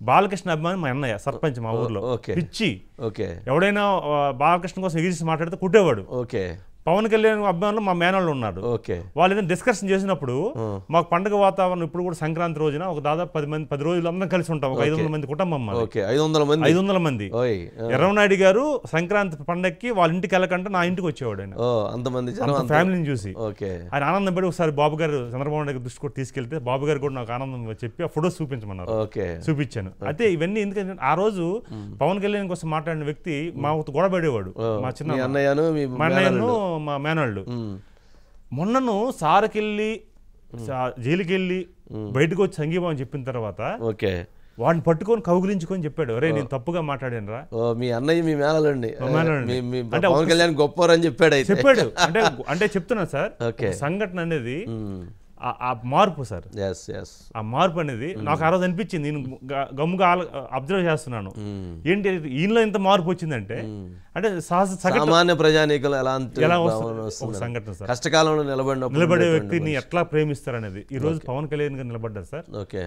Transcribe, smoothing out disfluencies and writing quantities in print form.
బాలకృష్ణ అభిమాని మా అన్నయ్య సర్పంచ్ మా ఊర్లో పిచ్చి ఎవడైనా బాలకృష్ణ కోసం ఎగిరిసి మాట్లాడితే కుట్టేవాడు. పవన్ కళ్యాణ్ అభిమానులు మా మేనళ్ళు ఉన్నారు. వాళ్ళు ఏదైనా డిస్కషన్ చేసినప్పుడు మాకు పండుగ వాతావరణం ఇప్పుడు కూడా సంక్రాంతి రోజున ఒక దాదాపు 10 రోజులు అందరం కలిసి ఉంటాం. ఒక 500 మంది కుటుంబం, 500 మంది. ఎర్రవనాయుడు గారు సంక్రాంతి పండగకి వాళ్ళ ఇంటికి వెళ్ళకుండా నా ఇంటికి వచ్చేవాడు. ఆయన ఫ్యామిలీని చూసి ఆయన ఆనందం పడి ఒకసారి బాబు గారు చంద్రబాబు నాయుడు దృష్టి కూడా తీసుకెళ్తే బాబు గారు కూడా నాకు ఆనందం చెప్పి ఆ ఫొటోస్ చూపించమన్నారు. చూపించాను. అయితే ఇవన్నీ ఎందుకంటే ఆ రోజు పవన్ కళ్యాణ్ కోసం మాట్లాడిన వ్యక్తి మా గొడవ పడేవాడు. మా చిన్న అన్నయ్యను మా మేనళ్ళు మొన్నను సార్కెళ్ళి జైలుకి వెళ్ళి బయటకు వచ్చి సంఘీభావం చెప్పిన తర్వాత వాడిని పట్టుకొని కౌగిలించుకొని చెప్పాడు, అరే నేను తప్పుగా మాట్లాడాను రా. మీ అన్నయ్య మీ మేనలండి అంటే పవన్ కళ్యాణ్ గొప్పవారని చెప్పాడు. అంటే చెప్తున్నాను సార్, సంఘటన అనేది ఆ మార్పు సార్. ఆ మార్పు అనేది నాకు ఆ రోజు అనిపించింది. నేను గమ్ముగా అబ్జర్వ్ చేస్తున్నాను, ఏంటి ఈయనలో ఇంత మార్పు వచ్చిందంటే అంటే సామాన్య ప్రజానీకులు ఎలా సంఘటన సార్. కష్టకాలంలో నిలబడే వ్యక్తిని ఎట్లా ప్రేమిస్తారు అనేది ఈ రోజు పవన్ కళ్యాణ్ గారు నిలబడ్డారు సార్.